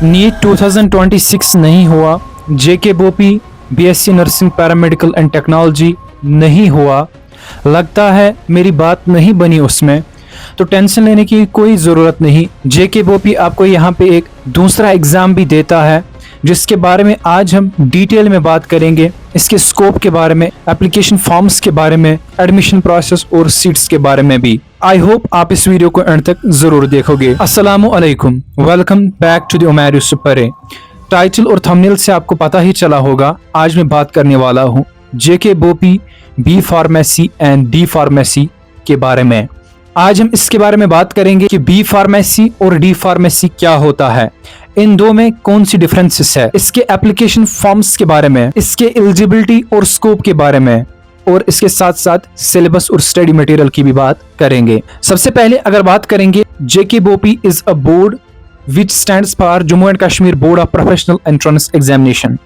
NEET 2026 नहीं हुआ, JK BOPEE BSc nursing paramedical and technology नहीं हुआ, लगता है मेरी बात नहीं बनी उसमें, तो टेंशन लेने की कोई ज़रूरत नहीं। जेके बोपी आपको यहाँ पे एक दूसरा एग्ज़ाम भी देता है, जिसके बारे में आज हम डिटेल में बात करेंगे। इसके स्कोप के बारे में, एप्लीकेशन फॉर्म्स के बारे में, एडमिशन प्रोसेस और सीट्स के बारे में भी। आई होप आप इस वीडियो को एंड तक जरूर देखोगे। अस्सलामु अलैकुम, welcome back to the Umair Yusuf Pare. Title और थंबनेल से आपको पता ही चला होगा, आज मैं बात करने वाला हूँ JK BOPEE B pharmacy and D pharmacy के बारे में। आज हम इसके बारे में बात करेंगे कि बी फार्मेसी और डी फार्मेसी क्या होता है, इन दो में कौन सी डिफरेंसेस है, इसके एप्लीकेशन फॉर्म्स के बारे में, इसके एलिजिबिलिटी और स्कोप के बारे में, और इसके साथ साथ सिलेबस और स्टडी मटेरियल की भी बात करेंगे। सबसे पहले अगर बात करेंगे, JK BOPEE is a board which stands for Jammu and Kashmir board of professional entrance examination.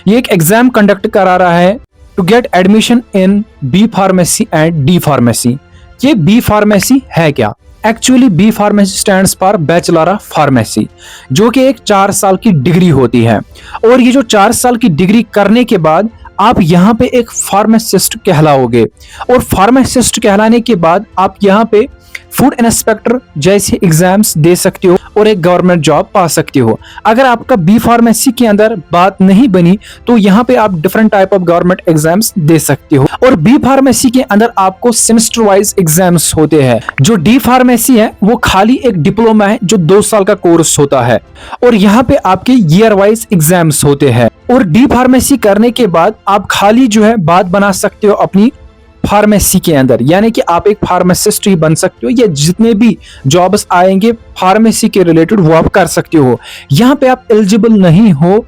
ये एक एग्जाम कंडक्ट करा रहा है to get admission in B pharmacy and D pharmacy. ये बी फार्मेसी है क्या? Actually B pharmacy stands for bachelor of pharmacy, जो कि एक 4 साल की डिग्री होती है। और ये जो 4 साल की डिग्री करने के बाद आप यहाँ पे एक फार्मासिस्ट कहलाओगे, और फार्मासिस्ट कहलाने के बाद आप यहाँ पे फूड इंस्पेक्टर जैसे एग्जाम्स दे सकते हो और एक गवर्नमेंट जॉब पा सकते हो। अगर आपका बी फार्मेसी के अंदर बात नहीं बनी तो यहाँ पे आप different type of government exams दे सकते हो। और बी फार्मेसी के अंदर आपको सेमेस्टर वाइज एग्जाम्स होते हैं। जो डी फार्मेसी है वो खाली एक डिप्लोमा है जो 2 साल का कोर्स होता है, और यहाँ पे आपके ईयर वाइज एग्जाम्स होते हैं। और डी फार्मेसी करने के बाद आप खाली जो है बात बना सकते हो अपनी फार्मेसी के अंदर, यानी कि आप एक फार्मासिस्ट ही बन सकते हो, या जितने भी जॉब्स आएंगे फार्मेसी के रिलेटेड वो आप कर सकते हो। यहाँ पे आप एलिजिबल नहीं हो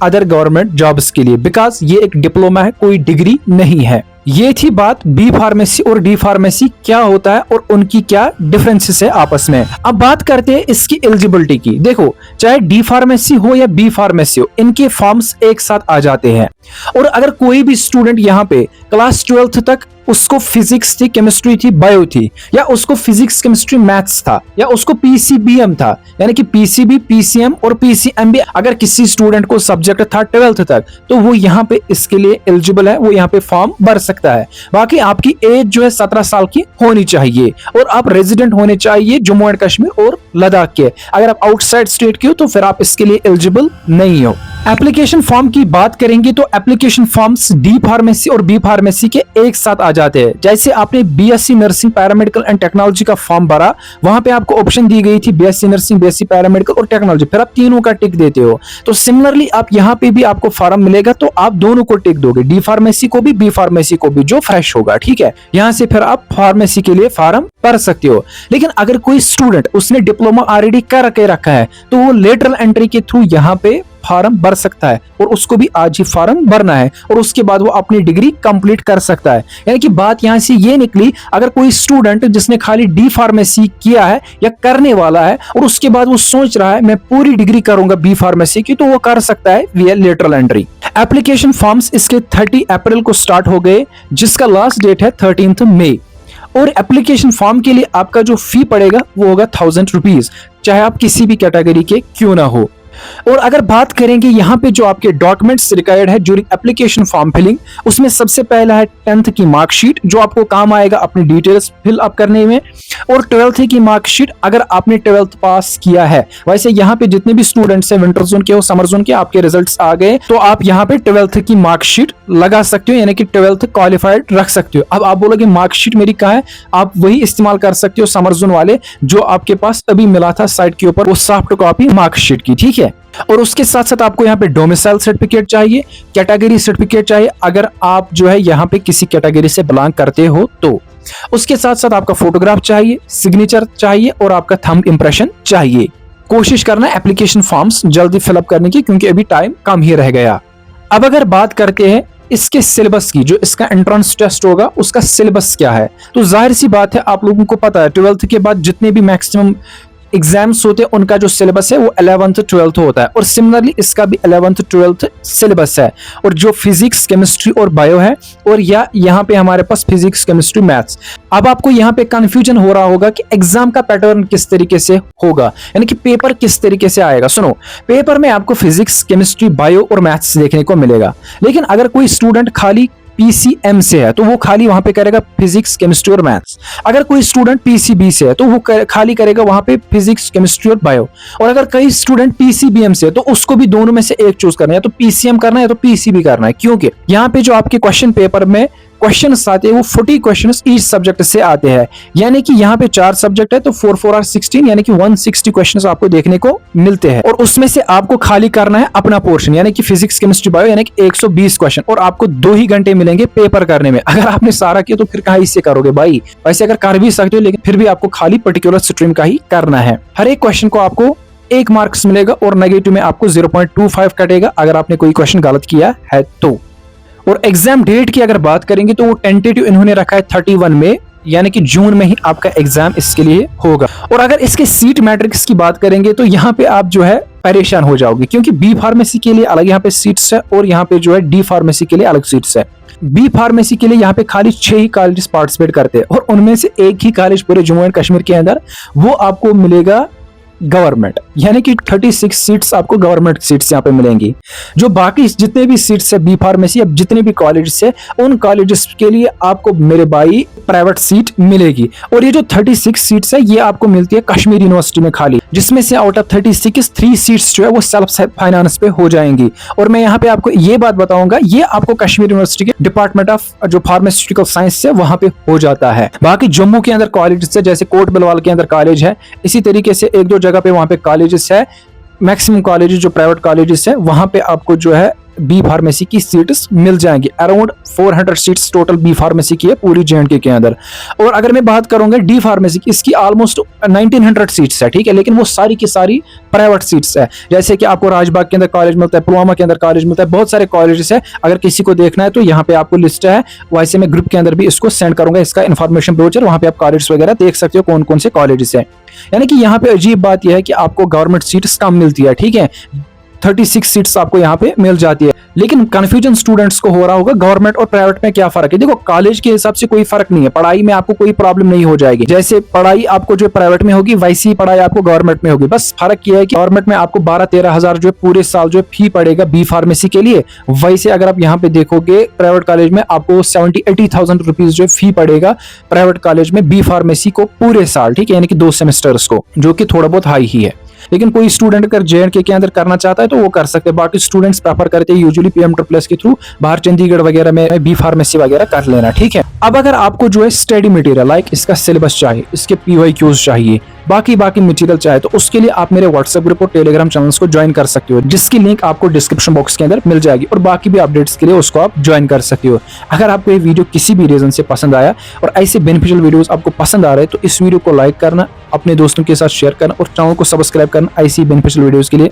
अदर गवर्नमेंट जॉब्स के लिए, बिकॉज ये एक डिप्लोमा है, कोई डिग्री नहीं है। ये थी बात बी फार्मेसी और डी फार्मेसी क्या होता है और उनकी क्या डिफरेंसेस है आपस में। अब बात करते हैं इसकी एलिजिबिलिटी की। देखो, चाहे डी फार्मेसी हो या बी फार्मेसी हो, इनके फॉर्म्स एक साथ आ जाते हैं। और अगर कोई भी स्टूडेंट यहाँ पे क्लास 12th तक उसको फिजिक्स थी, केमिस्ट्री थी, बायो थी, या उसको फिजिक्स केमिस्ट्री मैथ्स था, या उसको पीसीबीएम था, यानी कि पीसीबी, पीसीएम और पीसीएमबी, अगर किसी स्टूडेंट को सब्जेक्ट था 12th तक, तो वो यहाँ पे इसके लिए एलिजिबल है, वो यहाँ पे फॉर्म भर सकता है। बाकी आपकी एज जो है 17 साल की होनी चाहिए, और आप रेजिडेंट होने चाहिए जम्मू एंड कश्मीर और लद्दाख के। अगर आप आउटसाइड स्टेट के हो तो फिर आप इसके लिए एलिजिबल नहीं हो। एप्लीकेशन फॉर्म की बात करेंगे तो एप्लीकेशन फॉर्म्स डी फार्मेसी और बी फार्मेसी के एक साथ आ जाते हैं। जैसे आपने BSc nursing paramedical and technology का फॉर्म भरा, वहां पे आपको ऑप्शन दी गई थी बीएससी नर्सिंग, बीएससी पैरामेडिकल और टेक्नोलॉजी, फिर आप तीनों का टिक देते हो। तो सिमिलरली आप यहाँ पे भी आपको फॉर्म मिलेगा तो आप दोनों को टिक दोगे, डी फार्मेसी को भी, बी फार्मेसी को भी, जो फ्रेश होगा। ठीक है, यहाँ से फिर आप फार्मेसी के लिए फॉर्म भर सकते हो। लेकिन अगर कोई स्टूडेंट उसने डिप्लोमा ऑलरेडी करके रखा है तो वो लेटरल एंट्री के थ्रू यहाँ पे फॉर्म भर सकता है, और उसको भी आज ही फॉर्म भरना है, और उसके बाद वो अपनी डिग्री कंप्लीट कर सकता है। यानी कि बात यहां से ये निकली, अगर कोई स्टूडेंट जिसने खाली डी फार्मेसी किया है या करने वाला है और उसके बाद वो सोच रहा है मैं पूरी डिग्री करूंगा बी फार्मेसी की, तो वो कर सकता है विया लेटरल एंट्री। एप्लीकेशन फॉर्म्स इसके 30 अप्रैल को स्टार्ट हो गए, जिसका लास्ट डेट है 13 मई। और एप्लीकेशन फॉर्म के लिए आपका जो फी पड़ेगा वो होगा 1000 रुपीज, चाहे आप किसी भी कैटेगरी के क्यों ना हो। और अगर बात करेंगे यहाँ पे जो आपके डॉक्यूमेंट्स रिक्वायर्ड है ड्यूरिंग एप्लीकेशन फॉर्म फिलिंग, उसमें सबसे पहला है 10th की मार्कशीट, जो आपको काम आएगा अपनी डिटेल्स फिल अप करने में, और 12th की मार्कशीट अगर आपने 12th पास किया है। वैसे यहाँ पे जितने भी स्टूडेंट्स हैं विंटर जोन के और समर जोन के, आपके रिजल्ट्स आ गए तो आप यहाँ पे 12th की मार्कशीट लगा सकते हो, यानी कि 12th क्वालिफाइड रख सकते हो। अब आप बोलोगे मार्कशीट मेरी कहाँ है, आप वही इस्तेमाल कर सकते हो समर जोन वाले जो आपके पास अभी मिला था साइट के ऊपर, वो सॉफ्ट कॉपी मार्कशीट की। ठीक है, और उसके साथ साथ आपको यहाँ पे डोमिसाइल सर्टिफिकेट चाहिए, कैटेगरी सर्टिफिकेट चाहिए अगर आप जो है यहाँ पे किसी कैटेगरी से बिलोंग करते हो तो। उसके साथ साथ आपका फोटोग्राफ चाहिए, सिग्नेचर चाहिए और आपका थंब इंप्रेशन चाहिए। कोशिश करना एप्लीकेशन फॉर्म्स जल्दी फिलअप करने की, क्योंकि अभी टाइम कम ही रह गया। अब अगर बात करते हैं इसके सिलेबस की, जो इसका एंट्रेंस टेस्ट होगा उसका सिलेबस क्या है, तो जाहिर सी बात है आप लोगों को पता है 12th के बाद जितने भी मैक्सिमम एग्जाम्स होते हैं उनका जो सिलेबस है वो 11th 12th होता है, और सिमिलरली इसका भी 11th 12th सिलेबस है। और जो फिजिक्स केमिस्ट्री और बायो है, और या यहाँ पे हमारे पास फिजिक्स केमिस्ट्री मैथ्स। अब आपको यहाँ पे कंफ्यूजन हो रहा होगा कि एग्जाम का पैटर्न किस तरीके से होगा, यानी कि पेपर किस तरीके से आएगा। सुनो, पेपर में आपको फिजिक्स केमिस्ट्री बायो और मैथ्स देखने को मिलेगा, लेकिन अगर कोई स्टूडेंट खाली पीसीएम से है तो वो खाली वहां पे करेगा फिजिक्स केमिस्ट्री और मैथ्स। अगर कोई स्टूडेंट पीसीबी से है तो वो खाली करेगा वहां पे फिजिक्स केमिस्ट्री और बायो। और अगर कई स्टूडेंट पीसीबीएम से है तो उसको भी दोनों में से एक चूज करना है, या तो पीसीएम करना है या तो पीसीबी करना है, क्योंकि यहाँ पे जो आपके क्वेश्चन पेपर में क्वेश्चंस आते हैं वो 40 क्वेश्चंस ईच सब्जेक्ट से आते हैं, यानी कि यहाँ पे 4 सब्जेक्ट है तो 4 4 आर 16, यानी कि 160 क्वेश्चंस आपको देखने को मिलते हैं। और उसमें से आपको खाली करना है अपना पोर्शन, यानी कि फिजिक्स केमिस्ट्री बायो, यानी कि 120 क्वेश्चन, और आपको 2 ही घंटे मिलेंगे पेपर करने में। अगर आपने सारा किया तो फिर कहाँ इससे करोगे भाई, वैसे अगर कर भी सकते हो लेकिन फिर भी आपको खाली पर्टिकुलर स्ट्रीम का ही करना है। हर एक क्वेश्चन को आपको 1 मार्क्स मिलेगा और नेगेटिव में आपको 0.25 कटेगा अगर आपने कोई क्वेश्चन गलत किया है तो। और एग्जाम डेट की अगर बात करेंगे तो वो टेंटेटिव इन्होंने रखा है 31 मई, यानी कि जून में ही आपका एग्जाम इसके लिए होगा। और अगर इसके सीट मैट्रिक्स की बात करेंगे तो यहाँ पे आप जो है परेशान हो जाओगे, क्योंकि बी फार्मेसी के लिए अलग यहाँ पे सीट्स है और यहाँ पे जो है डी फार्मेसी के लिए अलग सीट्स है। बी फार्मेसी के लिए यहाँ पे खाली 6 ही कॉलेज पार्टिसिपेट करते हैं, और उनमें से एक ही कॉलेज पूरे जम्मू एंड कश्मीर के अंदर वो आपको मिलेगा गवर्नमेंट, यानी कि 36 सीट्स आपको गवर्नमेंट सीट्स यहाँ पे मिलेंगी। जो बाकी जितने भी सीट्स है बी फार्मेसी, अब जितने भी कॉलेजेस है उन कॉलेजेस के लिए आपको मेरे भाई प्राइवेट सीट मिलेगी। और ये जो 36 सीट्स है ये आपको मिलती है कश्मीर यूनिवर्सिटी में खाली, जिसमें से आउट ऑफ 36 3 सीट्स जो है वो सेल्फ फाइनेंस पे हो जाएंगी। और मैं यहाँ पे आपको ये बात बताऊंगा, ये आपको कश्मीर यूनिवर्सिटी के डिपार्टमेंट ऑफ जो फार्मास्यूटिकल साइंस से वहां पे हो जाता है। बाकी जम्मू के अंदर कॉलेजेस है, जैसे कोट बिलवाल के अंदर कॉलेज है, इसी तरीके से 1-2 जगह पे वहां पे कॉलेजेस है। मैक्सिमम कॉलेजेस जो प्राइवेट कॉलेजेस है वहां पे आपको जो है बी फार्मेसी की सीट्स मिल जाएंगी। Around 400 seats total B pharmacy की है पूरी जेएंडके के अंदर। और अगर मैं बात करूंगा डी फार्मेसी की, इसकी ऑलमोस्ट 1900 सीट्स है, ठीक है, लेकिन वो सारी की सारी प्राइवेट सीट्स है। जैसे कि आपको राजबाग के अंदर कॉलेज मिलता है, पुलवामा के अंदर कॉलेज मिलता है, बहुत सारे कॉलेजेस है। अगर किसी को देखना है तो यहाँ पे आपको लिस्ट है, वैसे मैं ग्रुप के अंदर भी इसको सेंड करूंगा, इसका इन्फॉर्मेशन ब्रोचर, वहां पे आप कॉलेज वगैरह देख सकते हो कौन कौन से कॉलेजेस है। यानी कि यहाँ पे अजीब बात यह है कि आपको गवर्नमेंट सीट्स कम मिलती है, ठीक है, 36 सीट्स आपको यहाँ पे मिल जाती है। लेकिन कंफ्यूजन स्टूडेंट्स को हो रहा होगा गवर्नमेंट और प्राइवेट में क्या फर्क है। देखो, कॉलेज के हिसाब से कोई फर्क नहीं है, पढ़ाई में आपको कोई प्रॉब्लम नहीं हो जाएगी। जैसे पढ़ाई आपको जो प्राइवेट में होगी वैसी पढ़ाई आपको गवर्नमेंट में होगी। बस फर्क यह है कि गवर्नमेंट में आपको 12-13 हजार जो पूरे साल जो फी पड़ेगा बी फार्मेसी के लिए, वैसे अगर आप यहाँ पे देखोगे प्राइवेट कॉलेज में आपको 70-80,000 रुपीज जो फी पड़ेगा प्राइवेट कॉलेज में बी फार्मेसी को पूरे साल, ठीक है, यानी कि 2 सेमेस्टर्स को, जो कि थोड़ा बहुत हाई ही है। लेकिन कोई स्टूडेंट अगर जेएंडके के अंदर करना चाहता है तो वो कर सकते हैं। बाकी स्टूडेंट्स प्रेफर करते हैं यूजुअली पीएम के थ्रू बाहर चंडीगढ़ वगैरह में बी फार्मेसी वगैरह कर लेना, ठीक है। अब अगर आपको जो है स्टडी मटेरियल लाइक इसका सिलेबस चाहिए, इसके पीवाईक्यूज चाहिए, बाकी मटेरियल चाहिए, तो उसके लिए आप मेरे व्हाट्सएप ग्रुप और टेलीग्राम चैनल्स को ज्वाइन कर सकते हो, जिसकी लिंक आपको डिस्क्रिप्शन बॉक्स के अंदर मिल जाएगी। और बाकी भी अपडेट्स के लिए उसको आप ज्वाइन कर सकते हो। अगर आपको ये वीडियो किसी भी रीजन से पसंद आया और ऐसे बेनिफिशियल वीडियोस आपको पसंद आ रहे हैं तो इस वीडियो को लाइक करना, अपने दोस्तों के साथ शेयर करना और चैनल को सब्सक्राइब करना ऐसी बेनिफिशियल वीडियोस के लिए।